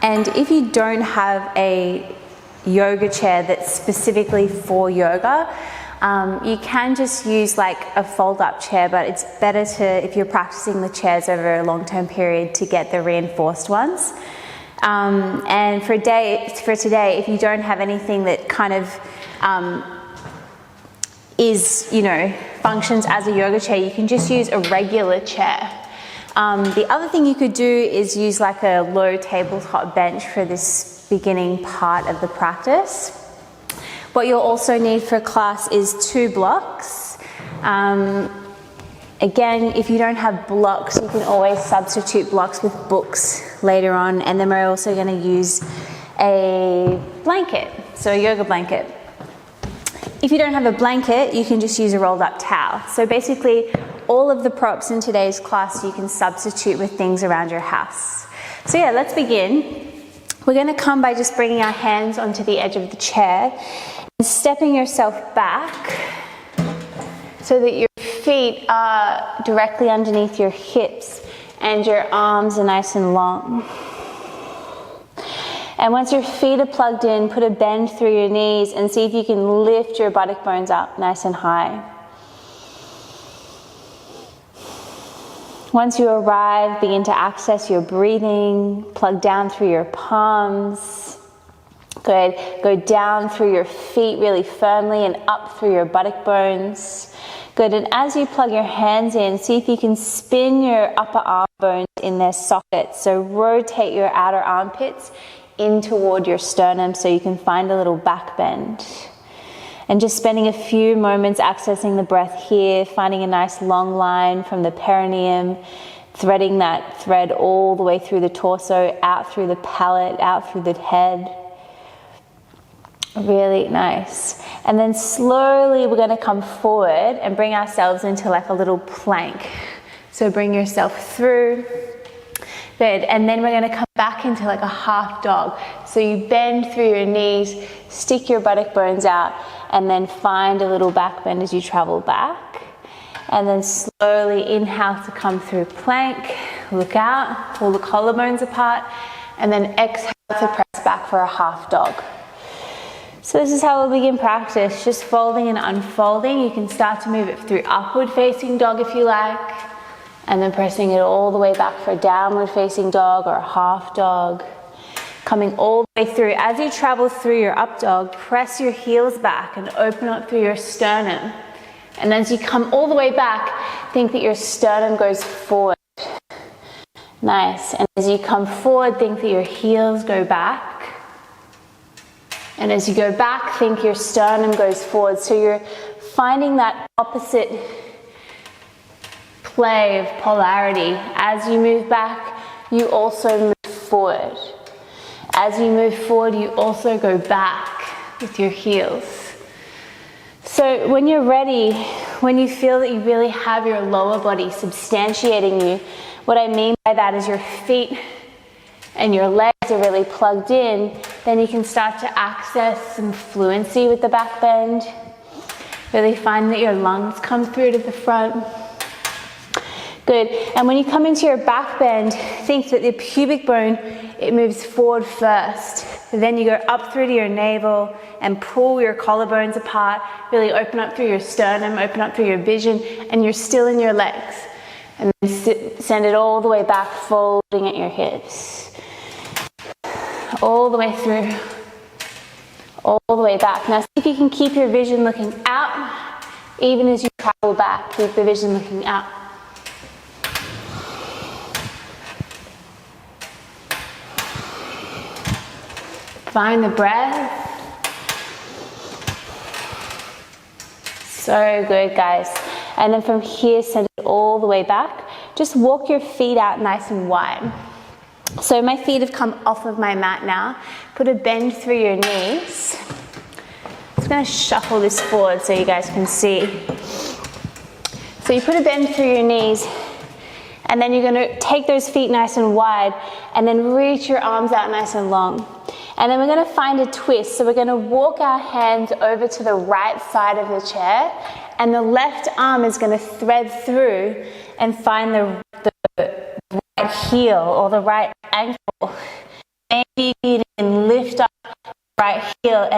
And if you don't have a yoga chair that's specifically for yoga, you can just use like a fold-up chair, but it's better to, if you're practicing the chairs over a long-term period, to get the reinforced ones. And for today, if you don't have anything that kind of functions as a yoga chair, you can just use a regular chair. The other thing you could do is use like a low tabletop bench for this beginning part of the practice. What you'll also need for class is 2 blocks. Again, if you don't have blocks, you can always substitute blocks with books later on. And then we're also going to use a blanket, so a yoga blanket. If you don't have a blanket, you can just use a rolled up towel. So basically, all of the props in today's class you can substitute with things around your house. So yeah, let's begin. We're going to come by just bringing our hands onto the edge of the chair and stepping yourself back so that your feet are directly underneath your hips and your arms are nice and long. And once your feet are plugged in, put a bend through your knees and see if you can lift your buttock bones up nice and high. Once you arrive, begin to access your breathing. Plug down through your palms. Good. Go down through your feet really firmly and up through your buttock bones. Good. And as you plug your hands in, see if you can spin your upper arm bones in their sockets. So rotate your outer armpits in toward your sternum so you can find a little back bend. And just spending a few moments accessing the breath here, finding a nice long line from the perineum, threading that thread all the way through the torso, out through the palate, out through the head. Really nice. And then slowly we're going to come forward and bring ourselves into like a little plank. So bring yourself through. Good. And then we're going to come back into like a half dog. So you bend through your knees, stick your buttock bones out, and then find a little back bend as you travel back. And then slowly inhale to come through plank. Look out, pull the collarbones apart, and then exhale to press back for a half dog. So this is how we'll begin practice, just folding and unfolding. You can start to move it through upward facing dog if you like, and then pressing it all the way back for a downward facing dog or a half dog. Coming all the way through. As you travel through your up dog, press your heels back and open up through your sternum. And as you come all the way back, think that your sternum goes forward. Nice. And as you come forward, think that your heels go back. And as you go back, think your sternum goes forward. So you're finding that opposite play of polarity. As you move back, you also move forward. As you move forward, you also go back with your heels. So when you're ready, when you feel that you really have your lower body substantiating you, what I mean by that is your feet and your legs are really plugged in, then you can start to access some fluency with the back bend. Really find that your lungs come through to the front. Good. And when you come into your back bend, think that the pubic bone, it moves forward first. Then you go up through to your navel and pull your collarbones apart. Really open up through your sternum, open up through your vision, and you're still in your legs. And then send it all the way back, folding at your hips. All the way through. All the way back. Now see if you can keep your vision looking out, even as you travel back. Keep the vision looking out. Find the breath. So good, guys. And then from here, send it all the way back. Just walk your feet out nice and wide. So my feet have come off of my mat now. Put a bend through your knees. I'm just going to shuffle this forward so you guys can see. So you put a bend through your knees, and then you're going to take those feet nice and wide, and then reach your arms out nice and long. And then we're going to find a twist. So we're going to walk our hands over to the right side of the chair, and the left arm is going to thread through and find the right heel or the right ankle. Maybe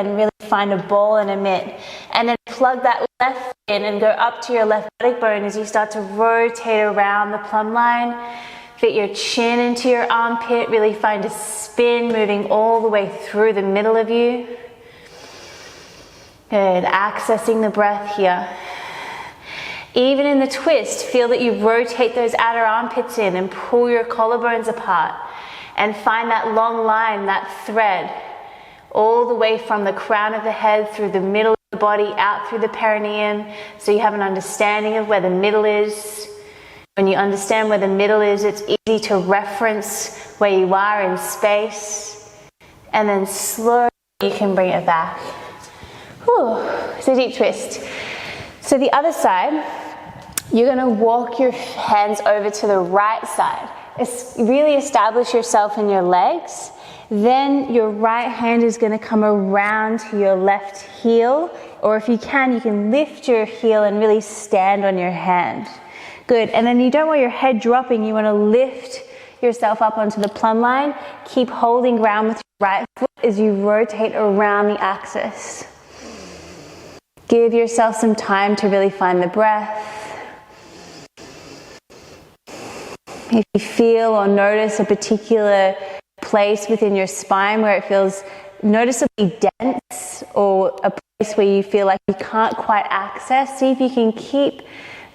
and really find a ball and a mitt. And then plug that left foot in and go up to your left buttock bone as you start to rotate around the plumb line. Fit your chin into your armpit, really find a spin moving all the way through the middle of you. Good, accessing the breath here. Even in the twist, feel that you rotate those outer armpits in and pull your collarbones apart and find that long line, that thread, all the way from the crown of the head through the middle of the body, out through the perineum, so you have an understanding of where the middle is. When you understand where the middle is, it's easy to reference where you are in space. And then slowly you can bring it back. Whew. It's a deep twist. So the other side, you're going to walk your hands over to the right side. Really establish yourself in your legs. Then your right hand is going to come around to your left heel. Or if you can lift your heel and really stand on your hand. Good. And then you don't want your head dropping. You want to lift yourself up onto the plumb line. Keep holding ground with your right foot as you rotate around the axis. Give yourself some time to really find the breath. If you feel or notice a particular place within your spine where it feels noticeably dense, or a place where you feel like you can't quite access, see if you can keep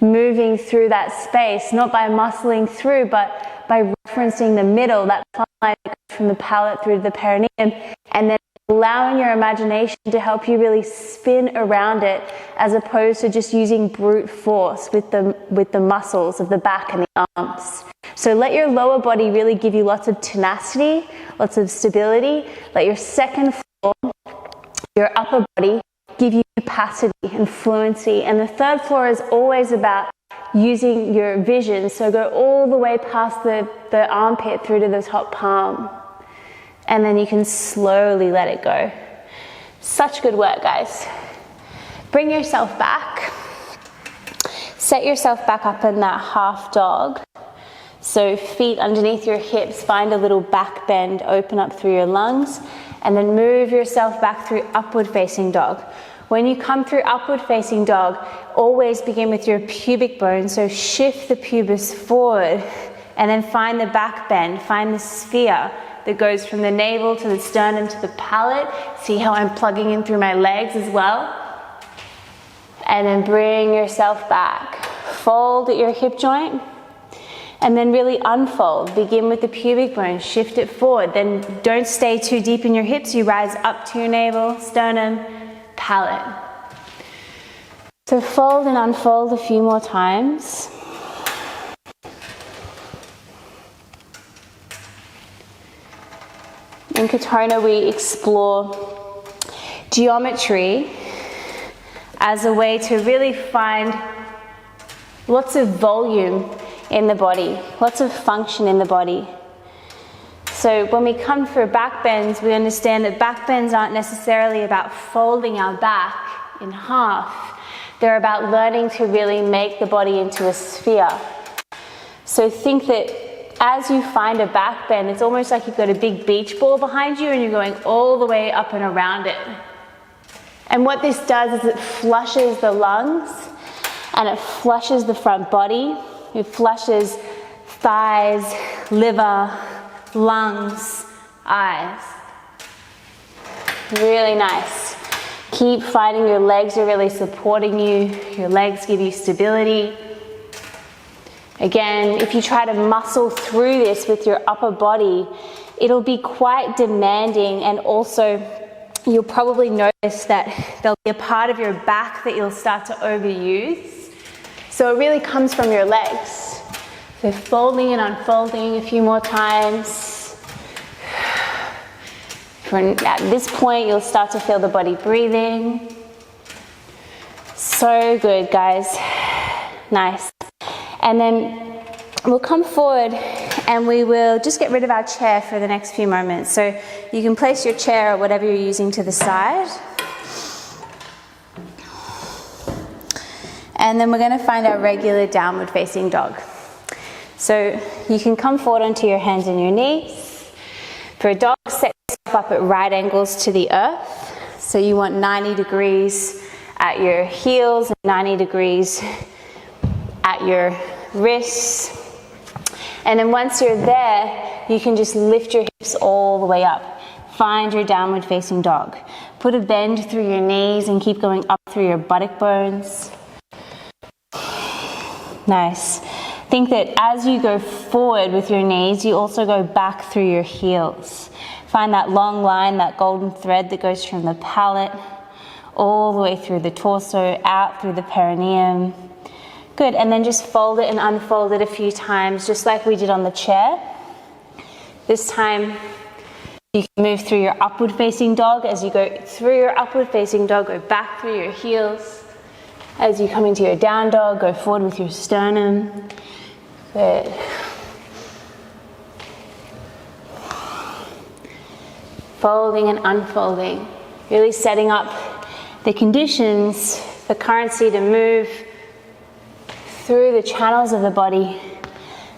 moving through that space, not by muscling through, but by referencing the middle, that plumb line from the palate through to the perineum, and then allowing your imagination to help you really spin around it, as opposed to just using brute force with the muscles of the back and the arms. So let your lower body really give you lots of tenacity, lots of stability. Let your second floor, your upper body, give you capacity and fluency. And the third floor is always about using your vision. So go all the way past the armpit through to the top palm. And then you can slowly let it go. Such good work, guys. Bring yourself back. Set yourself back up in that half dog. So feet underneath your hips, find a little back bend, open up through your lungs, and then move yourself back through upward facing dog. When you come through upward facing dog, always begin with your pubic bone. So shift the pubis forward and then find the back bend, find the sphere that goes from the navel to the sternum to the palate. See how I'm plugging in through my legs as well? And then bring yourself back. Fold at your hip joint. And then really unfold. Begin with the pubic bone, shift it forward. Then don't stay too deep in your hips. You rise up to your navel, sternum, palate. So fold and unfold a few more times. In Katonah, we explore geometry as a way to really find lots of volume in the body, lots of function in the body. So when we come through back bends, we understand that back bends aren't necessarily about folding our back in half. They're about learning to really make the body into a sphere. So think that as you find a back bend, it's almost like you've got a big beach ball behind you and you're going all the way up and around it. And what this does is it flushes the lungs and it flushes the front body. It flushes thighs, liver, lungs, eyes. Really nice. Keep finding your legs are really supporting you. Your legs give you stability. Again, if you try to muscle through this with your upper body, it'll be quite demanding, and also you'll probably notice that there'll be a part of your back that you'll start to overuse. So it really comes from your legs. So folding and unfolding a few more times. At this point, you'll start to feel the body breathing. So good, guys. Nice. And then we'll come forward and we will just get rid of our chair for the next few moments. So you can place your chair or whatever you're using to the side. And then we're going to find our regular downward facing dog. So you can come forward onto your hands and your knees. For a dog, set yourself up at right angles to the earth. So you want 90 degrees at your heels and 90 degrees at your wrists. And then once you're there, you can just lift your hips all the way up. Find your downward facing dog. Put a bend through your knees and keep going up through your buttock bones. Nice. Think that as you go forward with your knees, you also go back through your heels. Find that long line, that golden thread that goes from the palate all the way through the torso, out through the perineum. Good, and then just fold it and unfold it a few times, just like we did on the chair. This time, you can move through your upward facing dog. As you go through your upward facing dog, go back through your heels. As you come into your down dog, go forward with your sternum. Good. Folding and unfolding, really setting up the conditions for currency to move through the channels of the body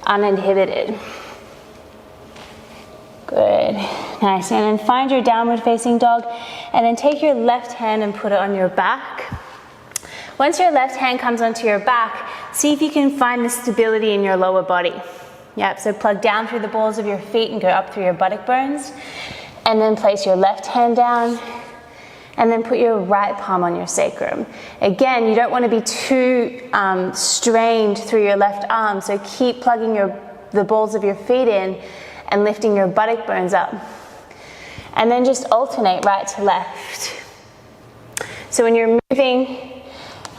uninhibited. Good, nice. And then find your downward facing dog, and then take your left hand and put it on your back. Once your left hand comes onto your back, see if you can find the stability in your lower body. Yep, so plug down through the balls of your feet and go up through your buttock bones. And then place your left hand down, and then put your right palm on your sacrum. Again, you don't want to be too strained through your left arm, so keep plugging the balls of your feet in and lifting your buttock bones up. And then just alternate right to left. So when you're moving,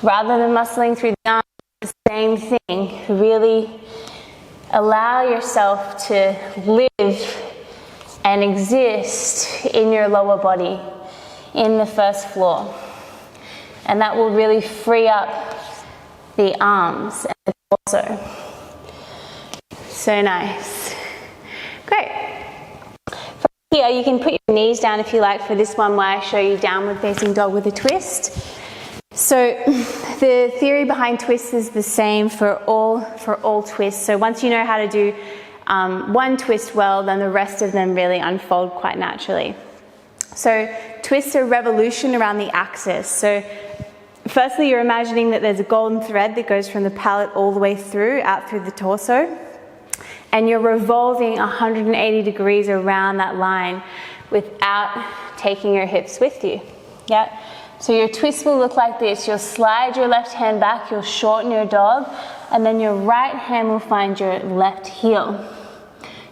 rather than muscling through the arms, the same thing. Really allow yourself to live and exist in your lower body, in the first floor. And that will really free up the arms and the torso. So nice. Great. From here, you can put your knees down if you like for this one where I show you downward facing dog with a twist. So the theory behind twists is the same for all twists. So once you know how to do one twist well, then the rest of them really unfold quite naturally. So twists are revolution around the axis. So firstly, you're imagining that there's a golden thread that goes from the palate all the way through, out through the torso. And you're revolving 180 degrees around that line without taking your hips with you. Yeah. So your twist will look like this. You'll slide your left hand back, you'll shorten your dog, and then your right hand will find your left heel.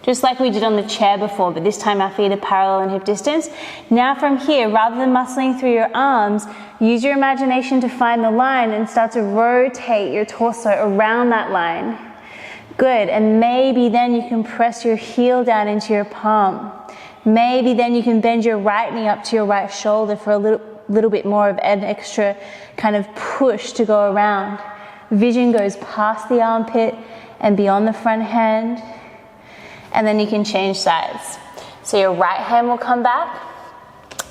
Just like we did on the chair before, but this time our feet are parallel in hip distance. Now from here, rather than muscling through your arms, use your imagination to find the line and start to rotate your torso around that line. Good, and maybe then you can press your heel down into your palm. Maybe then you can bend your right knee up to your right shoulder for a little bit more of an extra kind of push to go around. Vision goes past the armpit and beyond the front hand. And then you can change sides. So your right hand will come back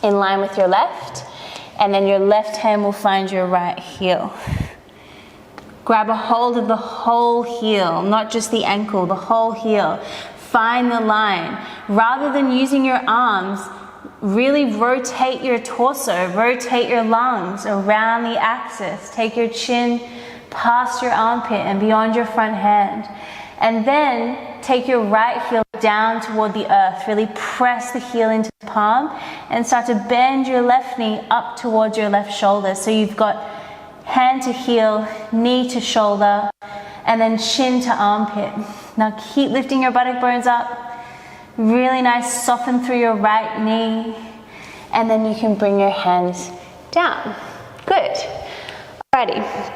in line with your left, and then your left hand will find your right heel. Grab a hold of the whole heel, not just the ankle, the whole heel. Find the line. Rather than using your arms, really rotate your torso, rotate your lungs around the axis. Take your chin past your armpit and beyond your front hand. And then take your right heel down toward the earth. Really press the heel into the palm and start to bend your left knee up towards your left shoulder. So you've got hand to heel, knee to shoulder, and then chin to armpit. Now keep lifting your buttock bones up. Really nice, soften through your right knee. And then you can bring your hands down. Good. Alrighty.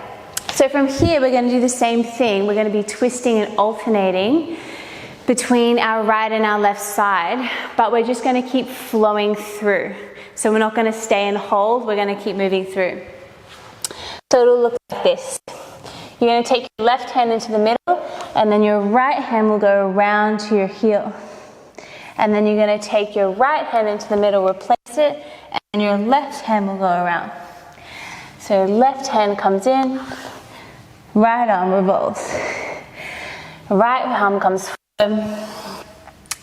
So from here, we're going to do the same thing. We're going to be twisting and alternating between our right and our left side, but we're just going to keep flowing through. So we're not going to stay and hold, we're going to keep moving through. So it'll look like this. You're going to take your left hand into the middle, and then your right hand will go around to your heel. And then you're going to take your right hand into the middle, replace it, and your left hand will go around. So left hand comes in, right arm revolves. Right arm comes forward,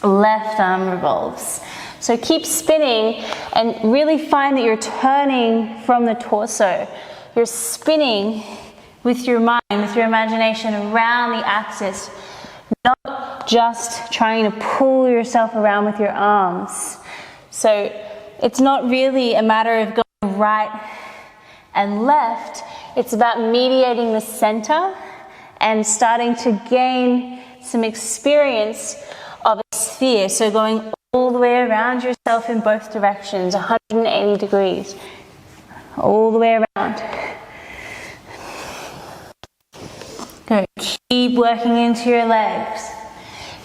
left arm revolves. So keep spinning and really find that you're turning from the torso. You're spinning with your mind, with your imagination around the axis, not just trying to pull yourself around with your arms. So it's not really a matter of going right and left. It's about mediating the center and starting to gain some experience of a sphere. So going all the way around yourself in both directions, 180 degrees, all the way around. Good. Keep working into your legs.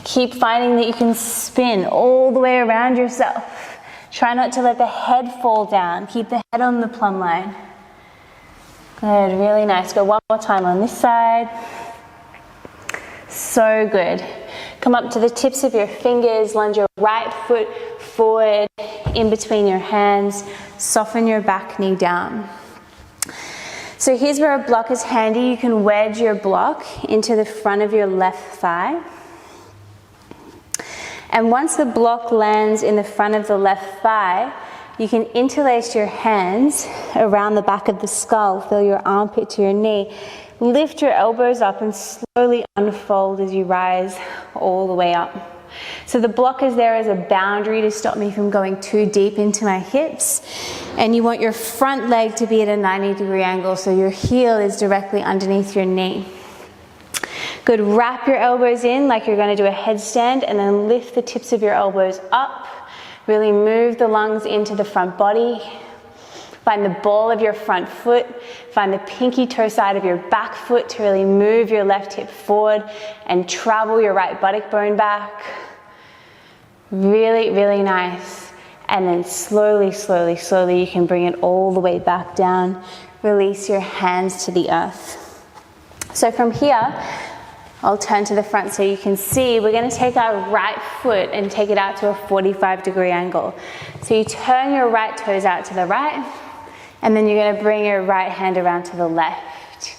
Keep finding that you can spin all the way around yourself. Try not to let the head fall down. Keep the head on the plumb line. Good, really nice. Go one more time on this side. So good. Come up to the tips of your fingers, lunge your right foot forward in between your hands, soften your back knee down. So here's where a block is handy. You can wedge your block into the front of your left thigh. And once the block lands in the front of the left thigh, you can interlace your hands around the back of the skull, feel your armpit to your knee. Lift your elbows up and slowly unfold as you rise all the way up. So the block is there as a boundary to stop me from going too deep into my hips. And you want your front leg to be at a 90-degree angle, so your heel is directly underneath your knee. Good, wrap your elbows in like you're going to do a headstand, and then lift the tips of your elbows up. Really move the lungs into the front body. Find the ball of your front foot. Find the pinky toe side of your back foot to really move your left hip forward and travel your right buttock bone back. Really, really nice. And then slowly, slowly, slowly you can bring it all the way back down. Release your hands to the earth. So from here, I'll turn to the front so you can see. We're going to take our right foot and take it out to a 45-degree angle. So you turn your right toes out to the right, and then you're going to bring your right hand around to the left.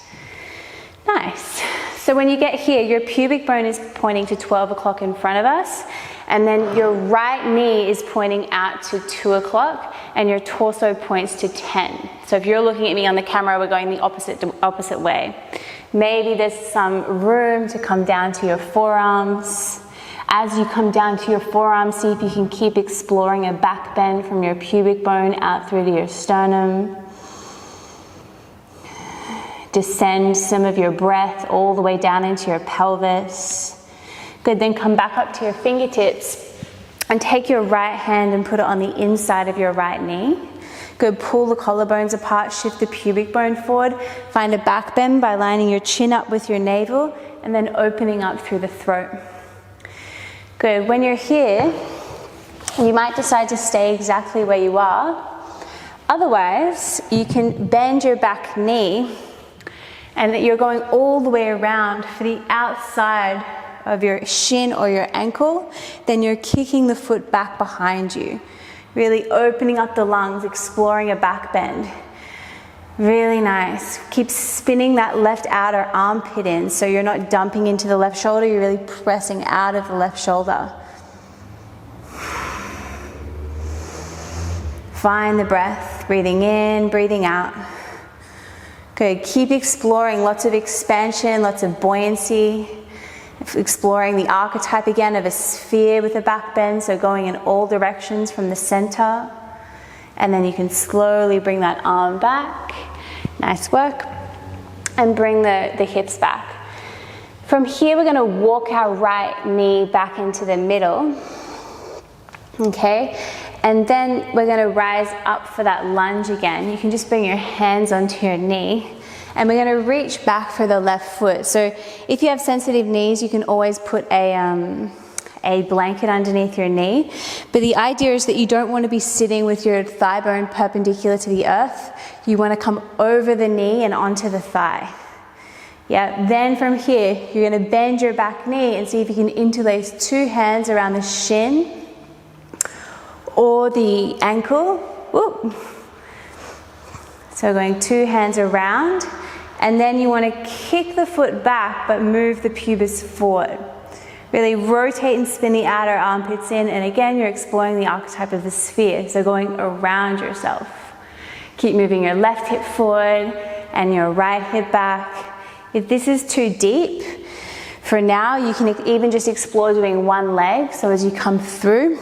Nice. So when you get here, your pubic bone is pointing to 12 o'clock in front of us, and then your right knee is pointing out to 2 o'clock, and your torso points to 10. So if you're looking at me on the camera, we're going the opposite way. Maybe there's some room to come down to your forearms. As you come down to your forearms, see if you can keep exploring a back bend from your pubic bone out through to your sternum. Descend some of your breath all the way down into your pelvis. Good, then come back up to your fingertips and take your right hand and put it on the inside of your right knee. Good, pull the collarbones apart, shift the pubic bone forward. Find a back bend by lining your chin up with your navel and then opening up through the throat. Good, when you're here, you might decide to stay exactly where you are. Otherwise, you can bend your back knee and that you're going all the way around for the outside of your shin or your ankle. Then you're kicking the foot back behind you. Really opening up the lungs, exploring a back bend. Really nice. Keep spinning that left outer armpit in so you're not dumping into the left shoulder, you're really pressing out of the left shoulder. Find the breath, breathing in, breathing out. Good, keep exploring, lots of expansion, lots of buoyancy. Exploring the archetype again of a sphere with a back bend, so going in all directions from the center. And then you can slowly bring that arm back. Nice work. And bring the hips back. From here, we're going to walk our right knee back into the middle. Okay? And then we're going to rise up for that lunge again. You can just bring your hands onto your knee. And we're going to reach back for the left foot. So if you have sensitive knees, you can always put a blanket underneath your knee. But the idea is that you don't want to be sitting with your thigh bone perpendicular to the earth. You want to come over the knee and onto the thigh. Yeah. Then from here, you're going to bend your back knee and see if you can interlace two hands around the shin or the ankle. Whoop. So going two hands around. And then you want to kick the foot back but move the pubis forward. Really rotate and spin the outer armpits in, and again, you're exploring the archetype of the sphere, so going around yourself. Keep moving your left hip forward and your right hip back. If this is too deep, for now, you can even just explore doing one leg. So as you come through,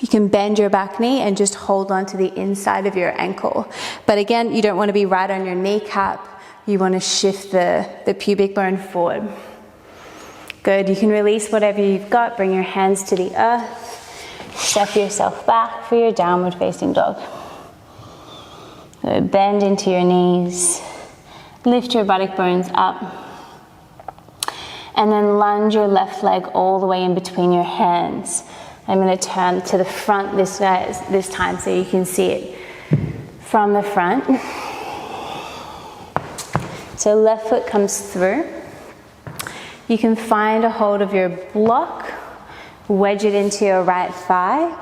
you can bend your back knee and just hold on to the inside of your ankle. But again, you don't want to be right on your kneecap. You want to shift the pubic bone forward. Good, you can release whatever you've got, bring your hands to the earth, step yourself back for your downward facing dog. Good, bend into your knees, lift your buttock bones up, and then lunge your left leg all the way in between your hands. I'm going to turn to the front this time so you can see it from the front. So left foot comes through. You can find a hold of your block, wedge it into your right thigh,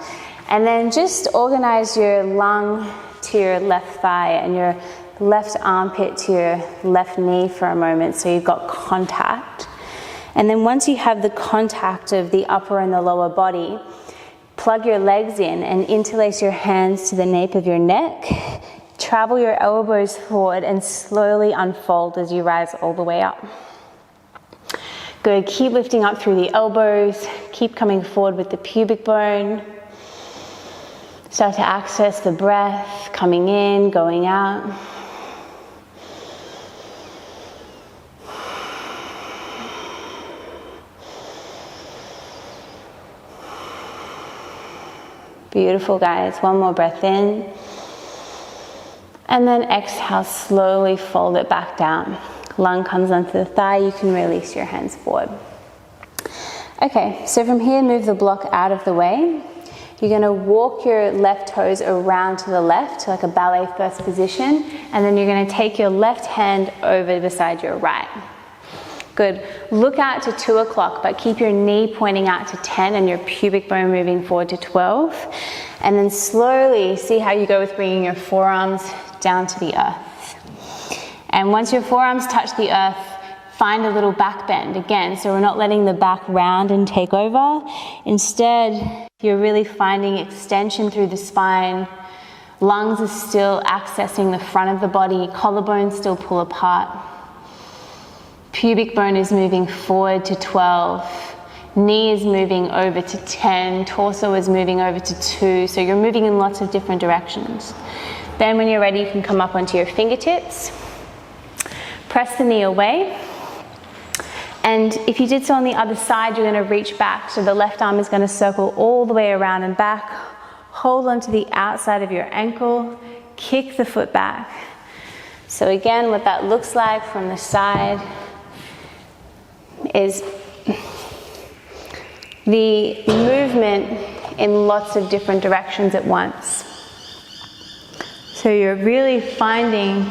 and then just organize your lung to your left thigh and your left armpit to your left knee for a moment so you've got contact. And then once you have the contact of the upper and the lower body, plug your legs in and interlace your hands to the nape of your neck. Travel your elbows forward and slowly unfold as you rise all the way up. Good, keep lifting up through the elbows, keep coming forward with the pubic bone. Start to access the breath, coming in, going out. Beautiful, guys. One more breath in. And then exhale, slowly fold it back down. Lung comes onto the thigh, you can release your hands forward. Okay, so from here, move the block out of the way. You're gonna walk your left toes around to the left, like a ballet first position, and then you're gonna take your left hand over beside your right. Good. Look out to 2 o'clock, but keep your knee pointing out to 10 and your pubic bone moving forward to 12. And then slowly see how you go with bringing your forearms down to the earth. And once your forearms touch the earth, find a little back bend again. So we're not letting the back round and take over. Instead, you're really finding extension through the spine. Lungs are still accessing the front of the body. Collarbones still pull apart. Pubic bone is moving forward to 12. Knee is moving over to 10. Torso is moving over to 2. So you're moving in lots of different directions. Then when you're ready, you can come up onto your fingertips. Press the knee away. And if you did so on the other side, you're going to reach back. So the left arm is going to circle all the way around and back. Hold onto the outside of your ankle. Kick the foot back. So again, what that looks like from the side is the movement in lots of different directions at once. So you're really finding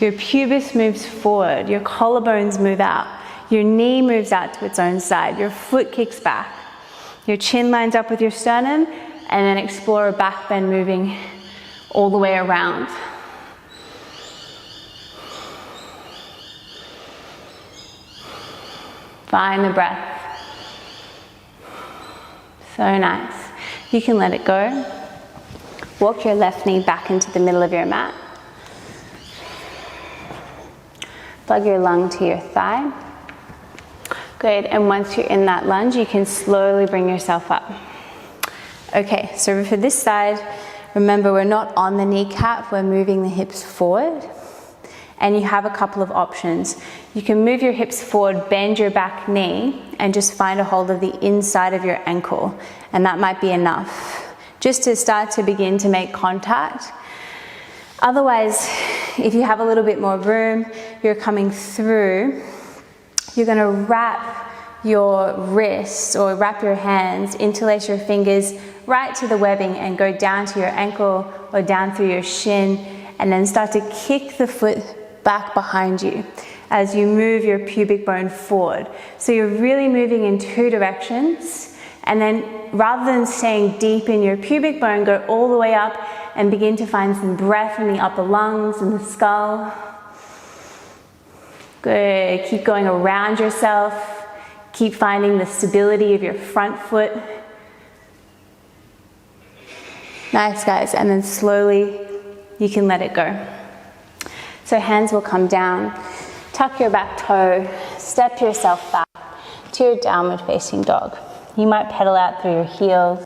your pubis moves forward, your collarbones move out, your knee moves out to its own side, your foot kicks back, your chin lines up with your sternum, and then explore a back bend moving all the way around. Find the breath. So nice. You can let it go. Walk your left knee back into the middle of your mat. Plug your lung to your thigh. Good, and once you're in that lunge, you can slowly bring yourself up. Okay, so for this side, remember we're not on the kneecap, we're moving the hips forward. And you have a couple of options. You can move your hips forward, bend your back knee, and just find a hold of the inside of your ankle. And that might be enough, just to start to begin to make contact. Otherwise, if you have a little bit more room, you're coming through, you're gonna wrap your wrists or wrap your hands, interlace your fingers right to the webbing and go down to your ankle or down through your shin, and then start to kick the foot back behind you as you move your pubic bone forward. So you're really moving in 2 directions, and then rather than staying deep in your pubic bone, go all the way up and begin to find some breath in the upper lungs and the skull. Good, keep going around yourself. Keep finding the stability of your front foot. Nice, guys. And then slowly you can let it go. So hands will come down. Tuck your back toe. Step yourself back to your downward facing dog. You might pedal out through your heels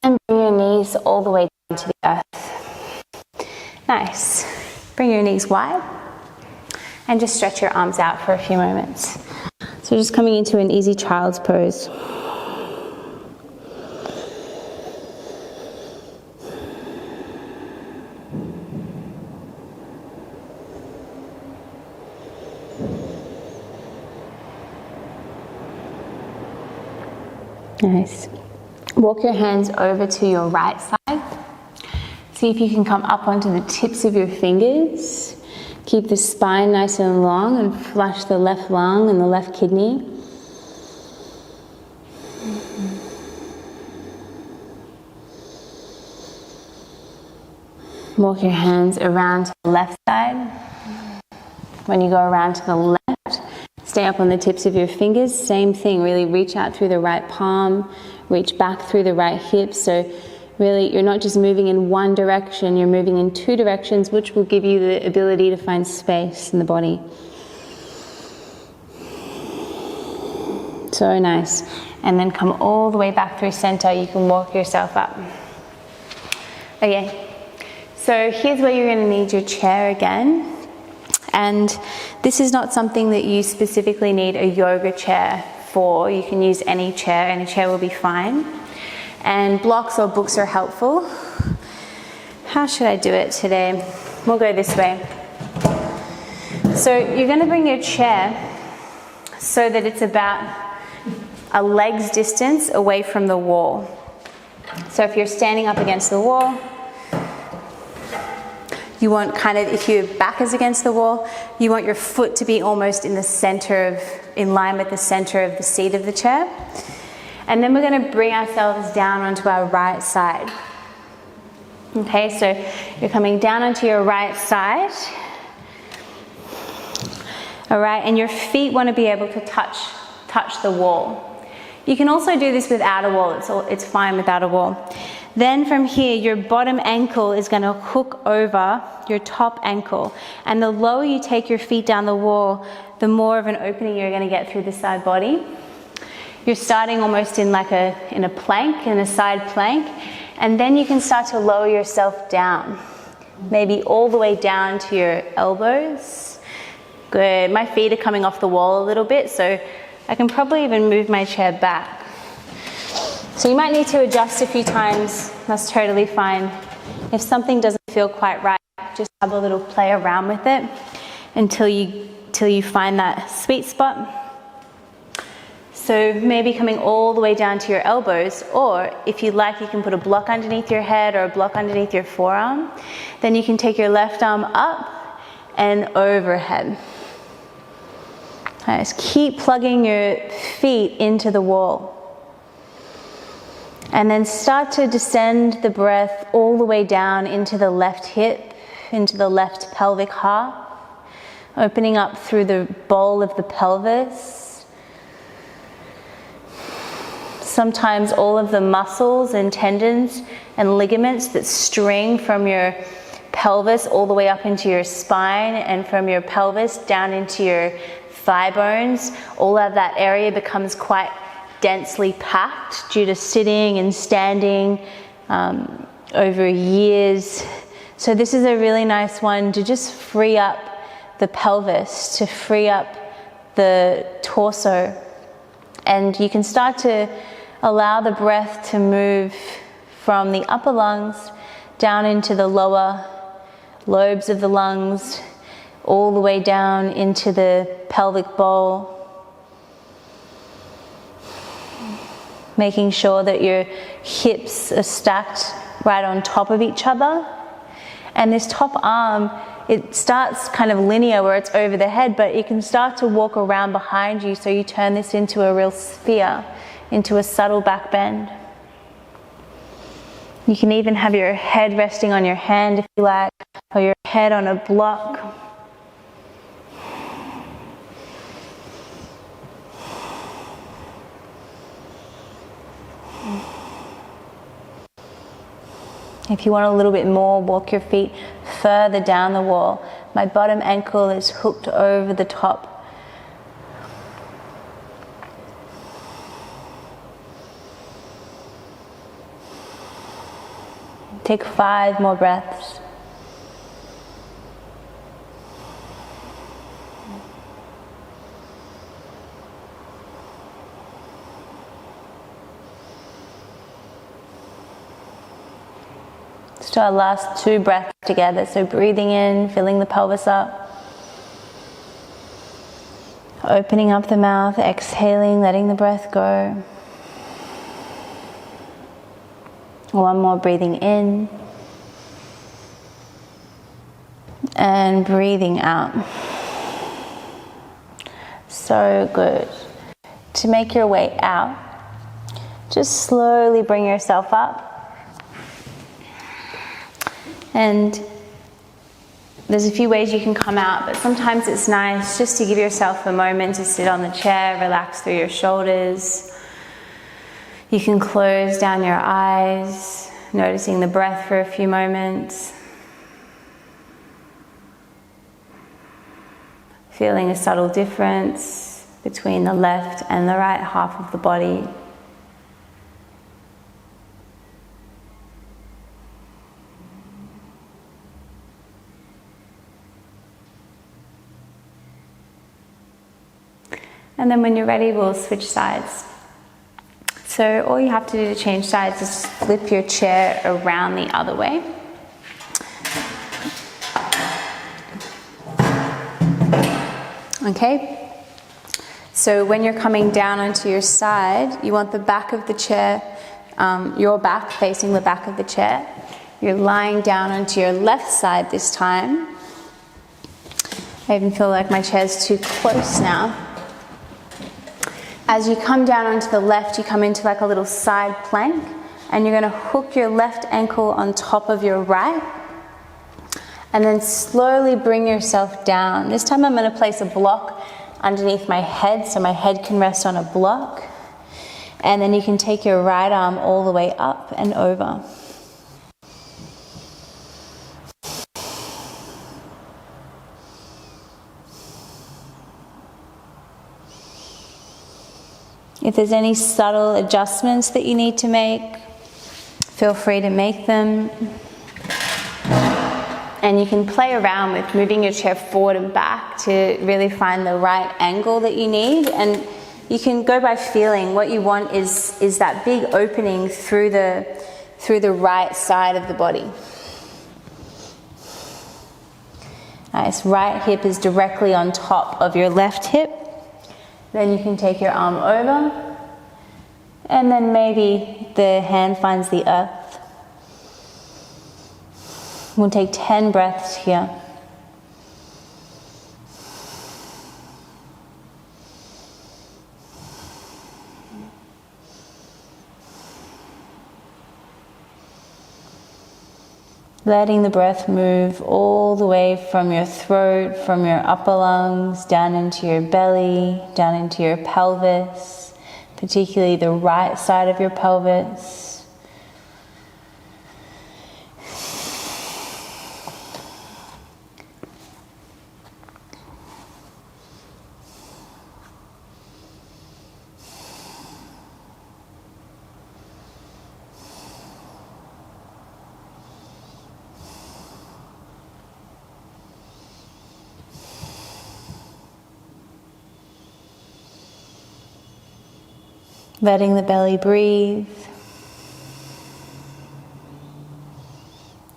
and bring your knees all the way down to the earth. Nice. Bring your knees wide and just stretch your arms out for a few moments. So just coming into an easy child's pose. Nice. Walk your hands over to your right side. See if you can come up onto the tips of your fingers. Keep the spine nice and long and flush the left lung and the left kidney. Walk your hands around to the left side. When you go around to the left, stay up on the tips of your fingers. Same thing, really reach out through the right palm, reach back through the right hip. So really, you're not just moving in one direction, you're moving in two directions, which will give you the ability to find space in the body. So nice. And then come all the way back through center. You can walk yourself up. Okay, so here's where you're going to need your chair again. And this is not something that you specifically need a yoga chair for. You can use any chair will be fine. And blocks or books are helpful. How should I do it today? We'll go this way. So you're going to bring your chair so that it's about a leg's distance away from the wall. So if you're standing up against the wall, you want if your back is against the wall, you want your foot to be almost in line with the center of the seat of the chair. And then we're going to bring ourselves down onto our right side. Okay, so you're coming down onto your right side. All right, and your feet want to be able to touch the wall. You can also do this without a wall. It's fine without a wall. Then from here, your bottom ankle is going to hook over your top ankle. And the lower you take your feet down the wall, the more of an opening you're going to get through the side body. You're starting almost in a plank, in a side plank. And then you can start to lower yourself down. Maybe all the way down to your elbows. Good. My feet are coming off the wall a little bit, so I can probably even move my chair back. So you might need to adjust a few times. That's totally fine. If something doesn't feel quite right, just have a little play around with it until you find that sweet spot. So maybe coming all the way down to your elbows, or if you like, you can put a block underneath your head or a block underneath your forearm. Then you can take your left arm up and overhead. Nice. Keep plugging your feet into the wall. And then start to descend the breath all the way down into the left hip, into the left pelvic half, opening up through the bowl of the pelvis. Sometimes all of the muscles and tendons and ligaments that string from your pelvis all the way up into your spine and from your pelvis down into your thigh bones, all of that area becomes quite densely packed due to sitting and standing over years. So this is a really nice one to just free up the pelvis, to free up the torso. And you can start to allow the breath to move from the upper lungs down into the lower lobes of the lungs, all the way down into the pelvic bowl. Making sure that your hips are stacked right on top of each other. And this top arm, it starts kind of linear where it's over the head, but you can start to walk around behind you, so you turn this into a real sphere, into a subtle back bend. You can even have your head resting on your hand if you like, or your head on a block. If you want a little bit more, walk your feet further down the wall. My bottom ankle is hooked over the top. Take 5 more breaths. Let's do our last 2 breaths together. So breathing in, filling the pelvis up. Opening up the mouth, exhaling, letting the breath go. One more, breathing in. And breathing out. So good. To make your way out, just slowly bring yourself up. And there's a few ways you can come out, but sometimes it's nice just to give yourself a moment to sit on the chair, relax through your shoulders. You can close down your eyes, noticing the breath for a few moments. Feeling a subtle difference between the left and the right half of the body. And then when you're ready, we'll switch sides. So all you have to do to change sides is just flip your chair around the other way. Okay? So when you're coming down onto your side, you want the back of the chair, your back facing the back of the chair. You're lying down onto your left side this time. I even feel like my chair's too close now. As you come down onto the left, you come into like a little side plank, and you're going to hook your left ankle on top of your right, and then slowly bring yourself down. This time I'm going to place a block underneath my head, so my head can rest on a block, and then you can take your right arm all the way up and over. If there's any subtle adjustments that you need to make, feel free to make them. And you can play around with moving your chair forward and back to really find the right angle that you need. And you can go by feeling. What you want is that big opening through the right side of the body. Nice. Right hip is directly on top of your left hip. Then you can take your arm over, and then maybe the hand finds the earth. We'll take 10 breaths here. Letting the breath move all the way from your throat, from your upper lungs, down into your belly, down into your pelvis, particularly the right side of your pelvis. Letting the belly breathe.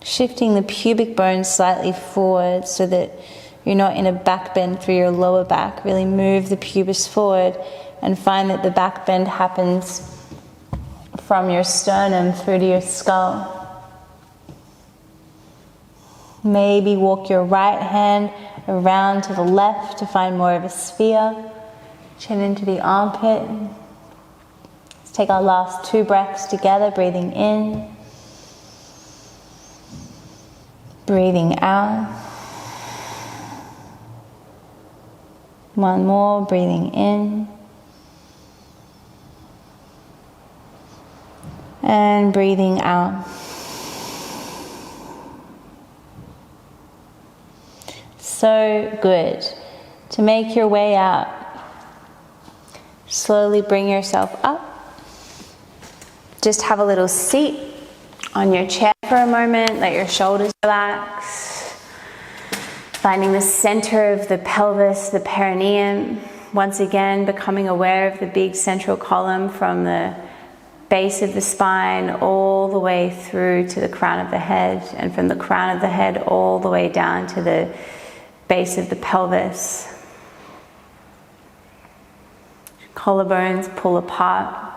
Shifting the pubic bone slightly forward so that you're not in a back bend through your lower back. Really move the pubis forward and find that the back bend happens from your sternum through to your skull. Maybe walk your right hand around to the left to find more of a sphere. Chin into the armpit. Take our last 2 breaths together, breathing in, breathing out. One more, breathing in, and breathing out. So good. To make your way out, slowly bring yourself up. Just have a little seat on your chair for a moment. Let your shoulders relax. Finding the center of the pelvis, the perineum. Once again, becoming aware of the big central column from the base of the spine all the way through to the crown of the head, and from the crown of the head all the way down to the base of the pelvis. Collarbones pull apart.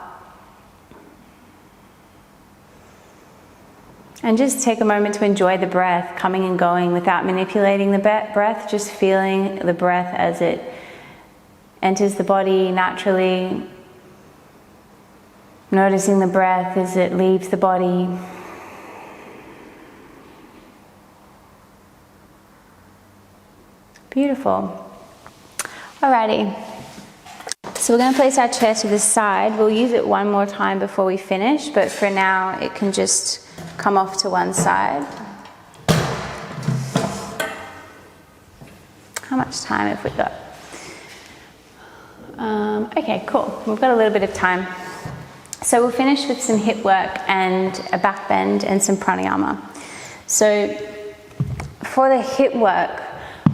And just take a moment to enjoy the breath coming and going without manipulating the breath, just feeling the breath as it enters the body naturally. Noticing the breath as it leaves the body. Beautiful. Alrighty. So we're going to place our chair to the side. We'll use it one more time before we finish, but for now it can just come off to one side. How much time have we got? Okay, cool. We've got a little bit of time. So we'll finish with some hip work and a back bend and some pranayama. So for the hip work,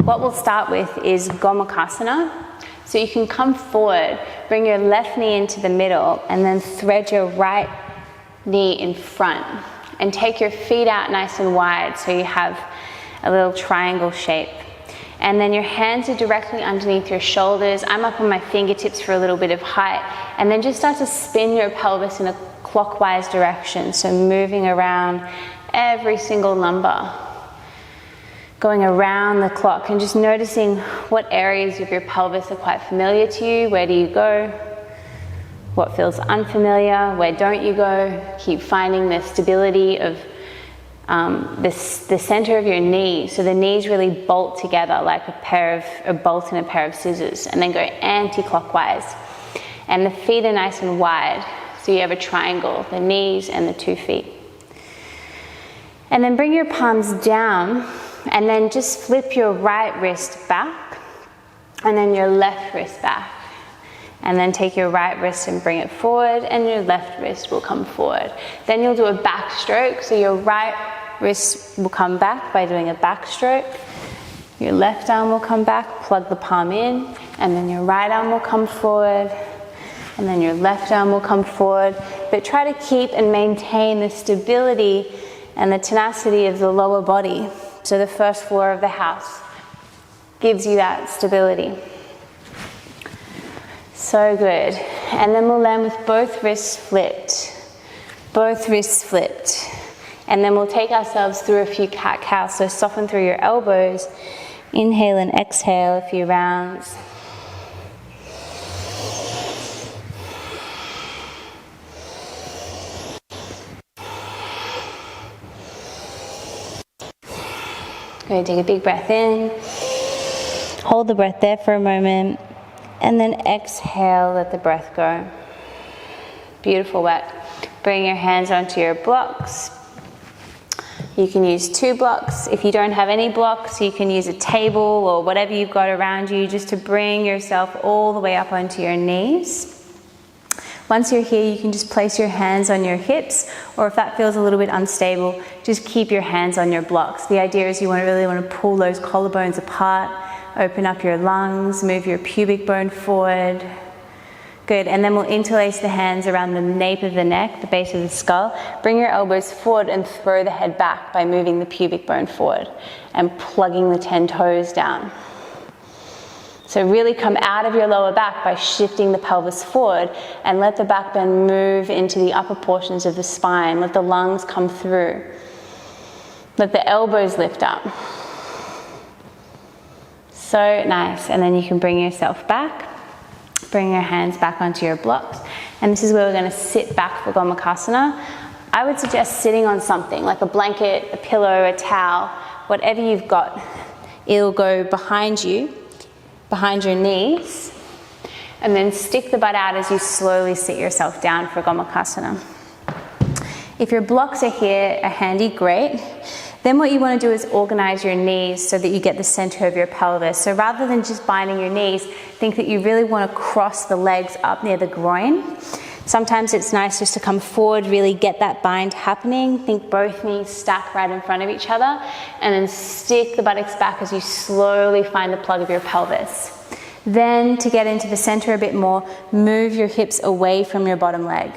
what we'll start with is Gomakasana. So you can come forward, bring your left knee into the middle, and then thread your right knee in front. And take your feet out nice and wide so you have a little triangle shape. And then your hands are directly underneath your shoulders. I'm up on my fingertips for a little bit of height. And then just start to spin your pelvis in a clockwise direction. So moving around every single lumbar. Going around the clock and just noticing what areas of your pelvis are quite familiar to you. Where do you go? What feels unfamiliar? Where don't you go? Keep finding the stability of the center of your knee. So the knees really bolt together like a bolt in a pair of scissors, and then go anti-clockwise. And the feet are nice and wide. So you have a triangle, the knees and the 2 feet. And then bring your palms down, and then just flip your right wrist back, and then your left wrist back. And then take your right wrist and bring it forward, and your left wrist will come forward. Then you'll do a backstroke, so your right wrist will come back by doing a backstroke. Your left arm will come back, plug the palm in, and then your right arm will come forward, and then your left arm will come forward. But try to keep and maintain the stability and the tenacity of the lower body. So the first floor of the house gives you that stability. So good. And then we'll land with both wrists flipped. Both wrists flipped. And then we'll take ourselves through a few cat-cows. So soften through your elbows. Inhale and exhale a few rounds. Go take a big breath in. Hold the breath there for a moment. And then exhale, let the breath go. Beautiful work. Bring your hands onto your blocks. You can use 2 blocks. If you don't have any blocks, you can use a table or whatever you've got around you, just to bring yourself all the way up onto your knees. Once you're here, you can just place your hands on your hips, or if that feels a little bit unstable, just keep your hands on your blocks. The idea is you really want to pull those collarbones apart, open up your lungs, move your pubic bone forward. Good, and then we'll interlace the hands around the nape of the neck, the base of the skull. Bring your elbows forward and throw the head back by moving the pubic bone forward and plugging the 10 toes down. So really come out of your lower back by shifting the pelvis forward, and let the back bend move into the upper portions of the spine. Let the lungs come through. Let the elbows lift up. So nice. And then you can bring yourself back. Bring your hands back onto your blocks. And this is where we're going to sit back for Gomakasana. I would suggest sitting on something like a blanket, a pillow, a towel, whatever you've got. It'll go behind you, behind your knees, and then stick the butt out as you slowly sit yourself down for Gomakasana. If your blocks are here, are handy, great. Then what you want to do is organize your knees so that you get the center of your pelvis. So rather than just binding your knees, think that you really want to cross the legs up near the groin. Sometimes it's nice just to come forward, really get that bind happening. Think both knees stack right in front of each other, and then stick the buttocks back as you slowly find the plug of your pelvis. Then, to get into the center a bit more, move your hips away from your bottom leg.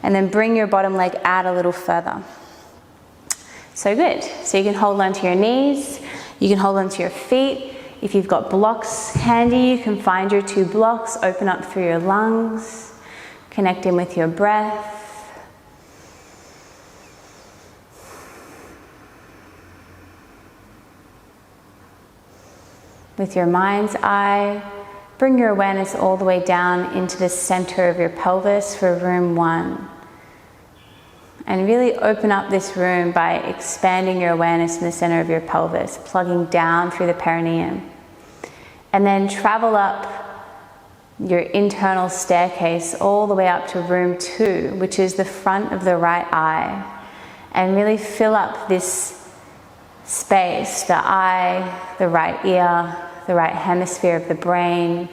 And then bring your bottom leg out a little further. So good. So you can hold onto your knees, you can hold onto your feet. If you've got blocks handy, you can find your 2 blocks, open up through your lungs, connect in with your breath. With your mind's eye, bring your awareness all the way down into the center of your pelvis for room 1. And really open up this room by expanding your awareness in the center of your pelvis, plugging down through the perineum. And then travel up your internal staircase all the way up to room 2, which is the front of the right eye. And really fill up this space, the eye, the right ear, the right hemisphere of the brain,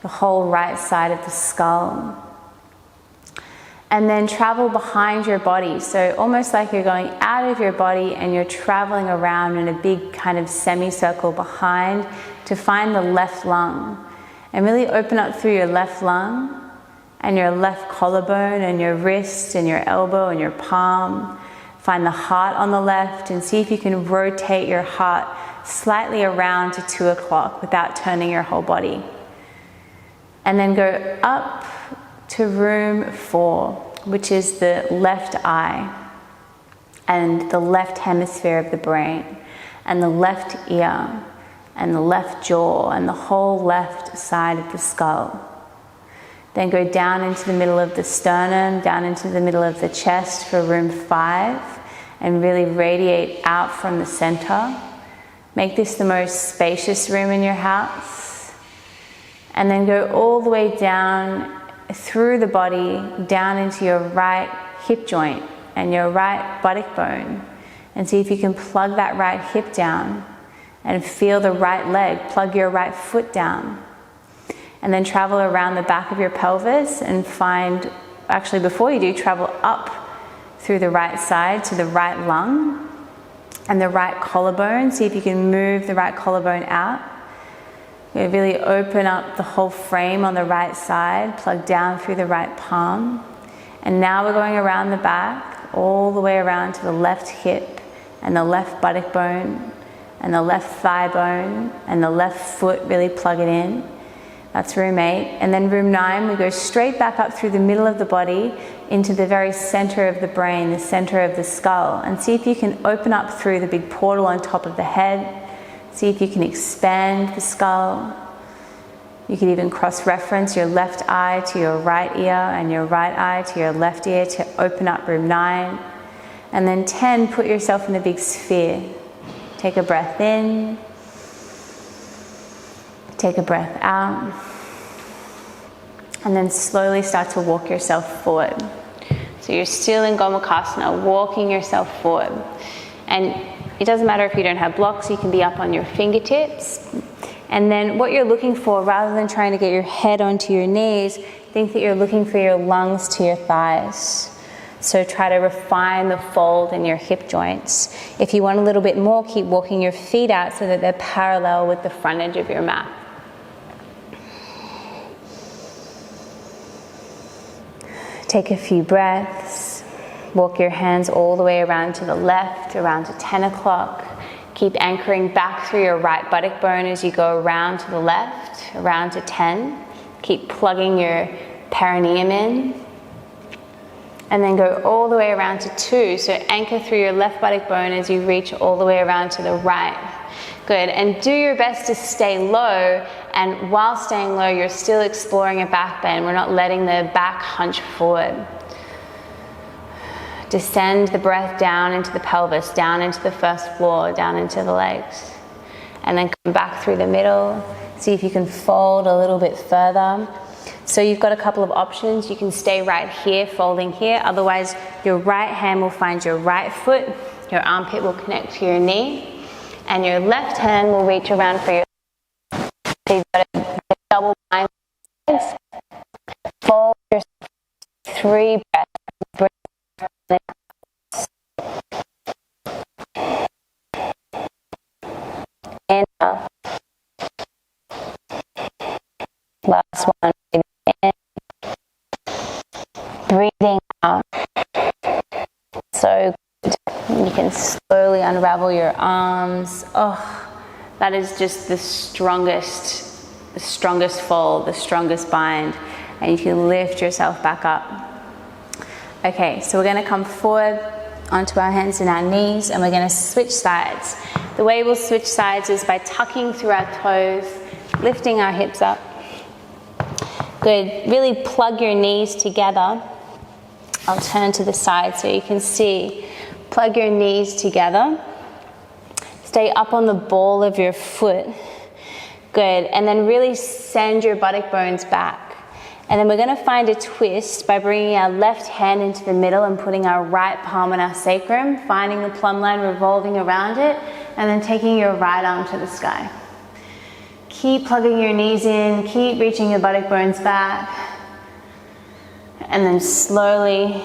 the whole right side of the skull. And then travel behind your body. So almost like you're going out of your body and you're traveling around in a big kind of semicircle behind to find the left lung. And really open up through your left lung and your left collarbone and your wrist and your elbow and your palm. Find the heart on the left and see if you can rotate your heart slightly around to 2 o'clock without turning your whole body. And then go up to room 4, which is the left eye and the left hemisphere of the brain and the left ear and the left jaw and the whole left side of the skull. Then go down into the middle of the sternum, down into the middle of the chest for room 5, and really radiate out from the center. Make this the most spacious room in your house. And then go all the way down through the body, down into your right hip joint and your right buttock bone. And see if you can plug that right hip down and feel the right leg, plug your right foot down. And then travel around the back of your pelvis and find, actually before you do, travel up through the right side to the right lung and the right collarbone. See if you can move the right collarbone out. We really open up the whole frame on the right side, plug down through the right palm. And now we're going around the back, all the way around to the left hip and the left buttock bone and the left thigh bone and the left foot, really plug it in. That's room 8. And then room 9, we go straight back up through the middle of the body into the very center of the brain, the center of the skull. And see if you can open up through the big portal on top of the head. See if you can expand the skull. You could even cross-reference your left eye to your right ear and your right eye to your left ear to open up room 9. And then 10, put yourself in a big sphere. Take a breath in. Take a breath out. And then slowly start to walk yourself forward. So you're still in Gomakasana, walking yourself forward. And it doesn't matter if you don't have blocks, you can be up on your fingertips. And then what you're looking for, rather than trying to get your head onto your knees, think that you're looking for your lungs to your thighs. So try to refine the fold in your hip joints. If you want a little bit more, keep walking your feet out so that they're parallel with the front edge of your mat. Take a few breaths. Walk your hands all the way around to the left, around to 10 o'clock. Keep anchoring back through your right buttock bone as you go around to the left, around to 10. Keep plugging your perineum in. And then go all the way around to 2. So anchor through your left buttock bone as you reach all the way around to the right. Good. And do your best to stay low. And while staying low, you're still exploring a back bend. We're not letting the back hunch forward. Descend the breath down into the pelvis, down into the first floor, down into the legs. And then come back through the middle. See if you can fold a little bit further. So you've got a couple of options. You can stay right here, folding here. Otherwise, your right hand will find your right foot Your armpit will connect to your knee, and your left hand will reach around for your. So you've got a double bind. Fold yourself 3 breaths. Inhale. Last one. In. Breathing out. So good. You can slowly unravel your arms. Oh, that is just the strongest fold, the strongest bind. And you can lift yourself back up. Okay, so we're going to come forward onto our hands and our knees, and we're going to switch sides. The way we'll switch sides is by tucking through our toes, lifting our hips up. Good. Really plug your knees together. I'll turn to the side so you can see. Plug your knees together. Stay up on the ball of your foot. Good. And then really send your buttock bones back. And then we're going to find a twist by bringing our left hand into the middle and putting our right palm on our sacrum, finding the plumb line, revolving around it, and then taking your right arm to the sky. Keep plugging your knees in, keep reaching your buttock bones back. And then slowly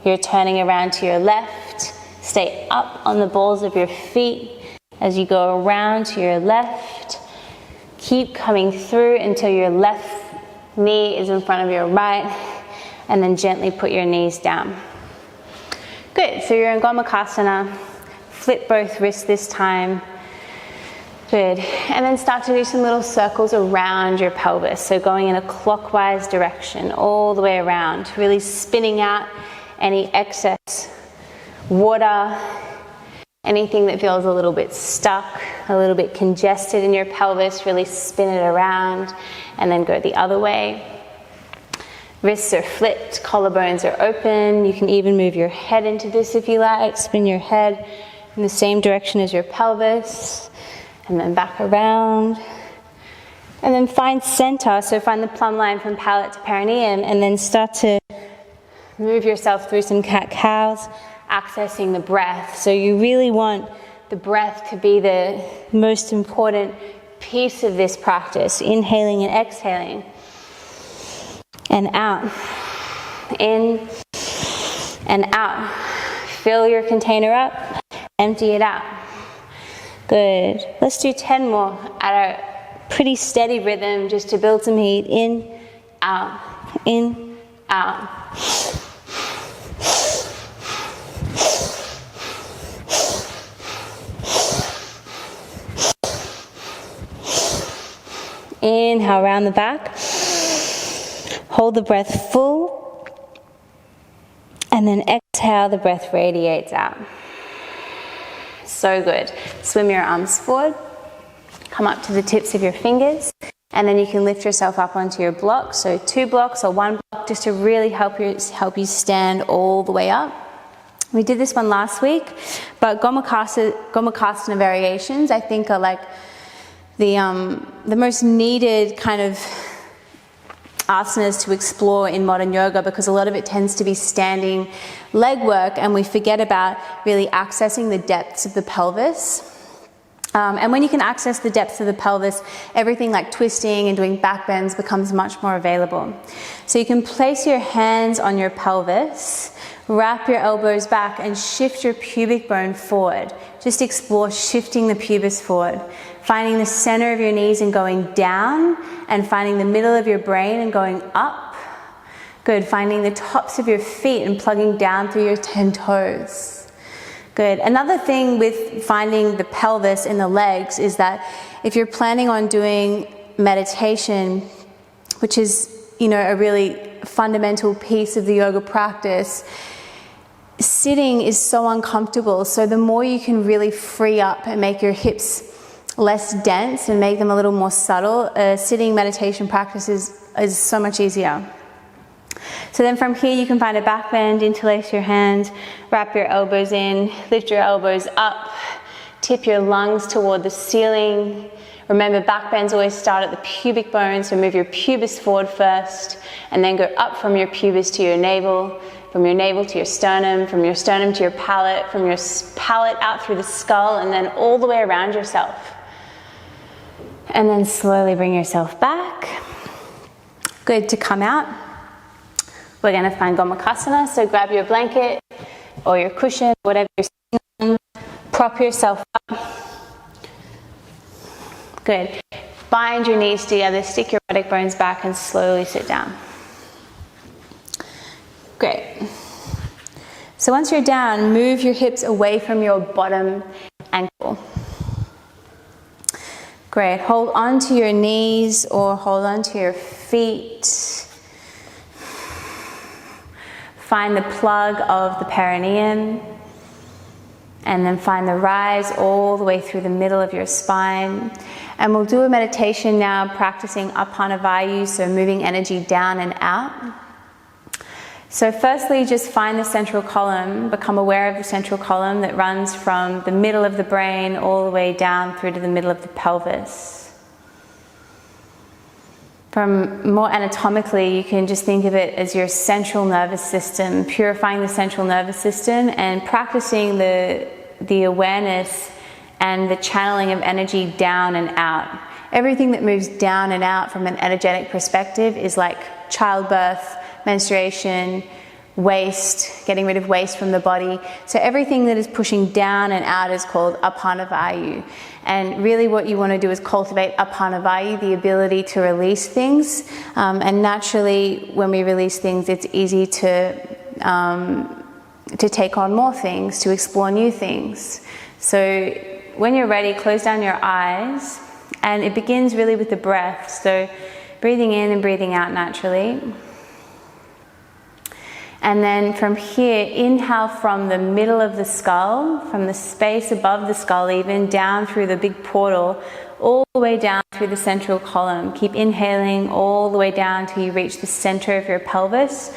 you're turning around to your left. Stay up on the balls of your feet as you go around to your left. Keep coming through until your left knee is in front of your right, and then gently put your knees down. Good, so you're in Gomakasana. Flip both wrists this time. Good, and then start to do some little circles around your pelvis. So going in a clockwise direction all the way around, really spinning out any excess water, anything that feels a little bit stuck, a little bit congested in your pelvis, really spin it around and then go the other way. Wrists are flipped, collarbones are open. You can even move your head into this if you like. Spin your head in the same direction as your pelvis and then back around. And then find center, so find the plumb line from palate to perineum, and then start to move yourself through some cat-cows, accessing the breath. So you really want the breath to be the most important piece of this practice. Inhaling and exhaling. And out. In and out. Fill your container up. Empty it out. Good. Let's do 10 more at a pretty steady rhythm just to build some heat. In, out. In, out. Inhale around the back. Hold the breath full. And then exhale, the breath radiates out. So good. Swim your arms forward. Come up to the tips of your fingers. And then you can lift yourself up onto your block. So 2 blocks or 1 block just to really help you stand all the way up. We did this one last week, but Gomakasana variations I think are like the most needed kind of asanas to explore in modern yoga, because a lot of it tends to be standing leg work and we forget about really accessing the depths of the pelvis. And when you can access the depths of the pelvis, everything like twisting and doing back bends becomes much more available. So you can place your hands on your pelvis, wrap your elbows back and shift your pubic bone forward. Just explore shifting the pubis forward. Finding the center of your knees and going down, and finding the middle of your brain and going up. Good. Finding the tops of your feet and plugging down through your 10 toes. Good. Another thing with finding the pelvis in the legs is that if you're planning on doing meditation, which is, a really fundamental piece of the yoga practice, sitting is so uncomfortable. So the more you can really free up and make your hips less dense and make them a little more subtle, sitting meditation practice is so much easier. So then from here you can find a back bend, interlace your hands, wrap your elbows in, lift your elbows up, tip your lungs toward the ceiling. Remember, back bends always start at the pubic bone, so move your pubis forward first and then go up from your pubis to your navel. from your navel to your sternum, from your sternum to your palate, from your palate out through the skull, and then all the way around yourself. And then slowly bring yourself back. Good to come out. We're going to find Gomakasana, so grab your blanket or your cushion, whatever you're sitting on, prop yourself up. Good. Bind your knees together, stick your buttock bones back, and slowly sit down. Great. So once you're down, move your hips away from your bottom ankle. Great. Hold on to your knees or hold on to your feet. Find the plug of the perineum. And then find the rise all the way through the middle of your spine. And we'll do a meditation now practicing Apanavayu, so moving energy down and out. So firstly, just find the central column, become aware of the central column that runs from the middle of the brain all the way down through to the middle of the pelvis. From more anatomically, you can just think of it as your central nervous system, purifying the central nervous system and practicing the awareness and the channeling of energy down and out. Everything that moves down and out from an energetic perspective is like childbirth, menstruation, waste, getting rid of waste from the body. So everything that is pushing down and out is called Apanavayu. And really what you want to do is cultivate Apanavayu, the ability to release things. And naturally, when we release things, it's easy to take on more things, to explore new things. So when you're ready, close down your eyes. And it begins really with the breath. So breathing in and breathing out naturally. And then from here, inhale from the middle of the skull, from the space above the skull even, down through the big portal, all the way down through the central column. Keep inhaling all the way down till you reach the center of your pelvis.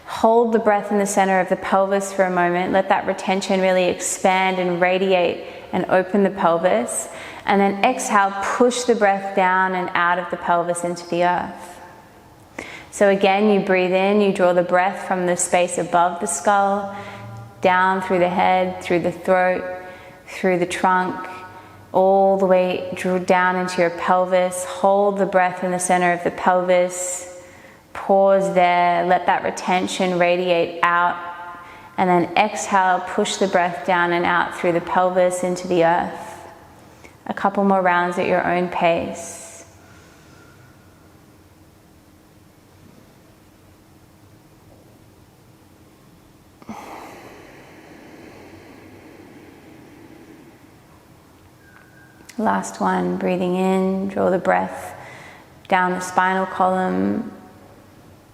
Hold the breath in the center of the pelvis for a moment. Let that retention really expand and radiate and open the pelvis. And then exhale, push the breath down and out of the pelvis into the earth. So again, you breathe in, you draw the breath from the space above the skull, down through the head, through the throat, through the trunk, all the way down into your pelvis. Hold the breath in the center of the pelvis. Pause there, let that retention radiate out. And then exhale, push the breath down and out through the pelvis into the earth. A couple more rounds at your own pace. Last one, breathing in, draw the breath down the spinal column.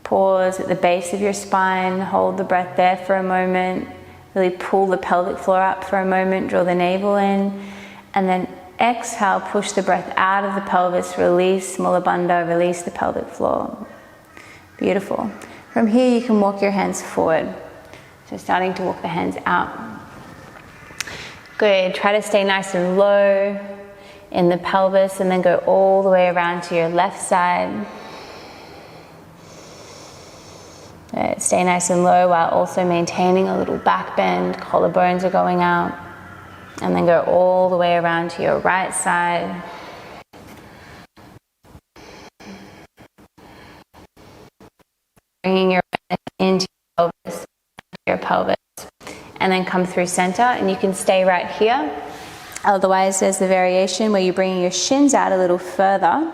Pause at the base of your spine, hold the breath there for a moment. Really pull the pelvic floor up for a moment, draw the navel in. And then exhale, push the breath out of the pelvis, release Mula Bandha, release the pelvic floor. Beautiful. From here you can walk your hands forward. So starting to walk the hands out. Good, try to stay nice and low in the pelvis and then go all the way around to your left side. Good. Stay nice and low while also maintaining a little back bend, collarbones are going out. And then go all the way around to your right side. Bringing your into your pelvis. And then come through center, and you can stay right here. Otherwise, there's the variation where you're bringing your shins out a little further,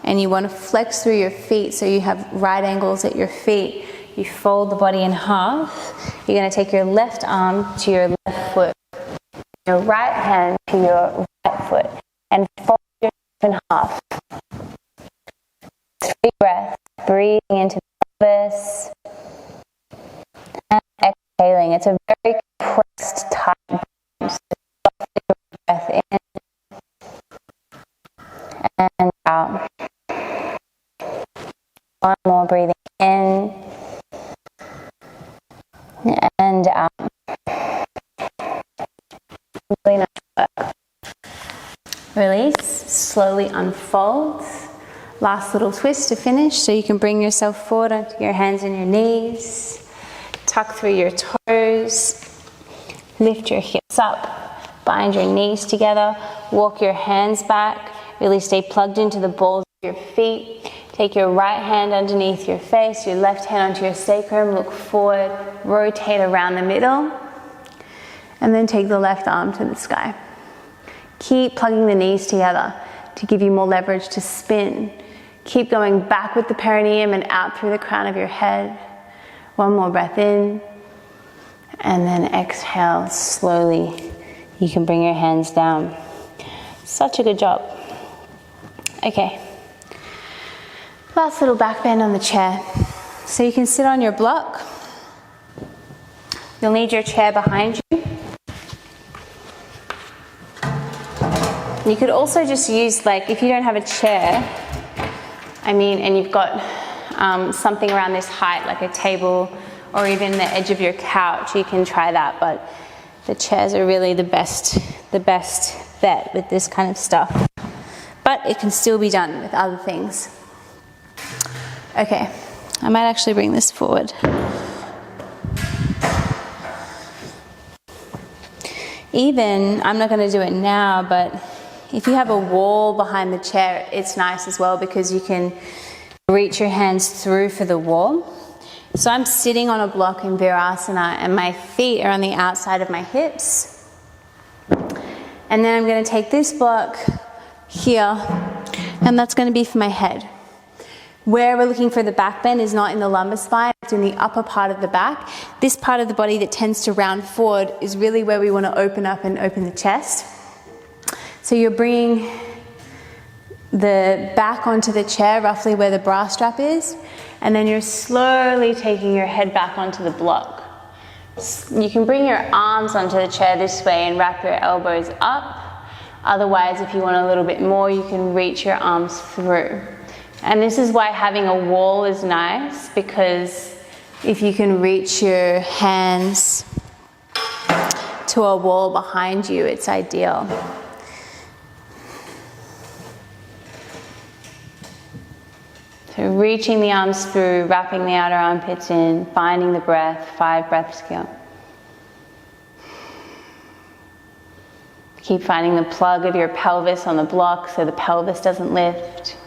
and you want to flex through your feet so you have right angles at your feet. You fold the body in half. You're going to take your left arm to your left foot, your right hand to your right foot, and fold yourself in half. 3 breaths, breathing into the pelvis, and exhaling. It's a very compressed, tight breath. So breath in and out. One more breathing in and out. Really nice work. Release, slowly unfold. Last little twist to finish, so you can bring yourself forward onto your hands and your knees. Tuck tuck through your toes, lift your hips up, bind your knees together, walk your hands back, really stay plugged into the balls of your feet. Take your right hand underneath your face, your left hand onto your sacrum, look forward, rotate around the middle, and then take the left arm to the sky. Keep plugging the knees together to give you more leverage to spin. Keep going back with the perineum and out through the crown of your head. One more breath in, and then exhale slowly. You can bring your hands down. Such a good job. Okay. Last little back bend on the chair. So you can sit on your block. You'll need your chair behind you. You could also just use, like, if you don't have a chair, and you've got something around this height, like a table or even the edge of your couch, you can try that, but the chairs are really the best bet with this kind of stuff. But it can still be done with other things. Okay, I might actually bring this forward. Even, I'm not going to do it now, but if you have a wall behind the chair, it's nice as well because you can reach your hands through for the wall. So I'm sitting on a block in Virasana and my feet are on the outside of my hips. And then I'm going to take this block here, and that's going to be for my head. Where we're looking for the back bend is not in the lumbar spine, it's in the upper part of the back. This part of the body that tends to round forward is really where we want to open up and open the chest. So you're bringing the back onto the chair, roughly where the bra strap is, and then you're slowly taking your head back onto the block. You can bring your arms onto the chair this way and wrap your elbows up. Otherwise, if you want a little bit more, you can reach your arms through. And this is why having a wall is nice, because if you can reach your hands to a wall behind you, it's ideal. So reaching the arms through, wrapping the outer armpits in, finding the breath, 5 breaths here. Keep finding the plug of your pelvis on the block so the pelvis doesn't lift.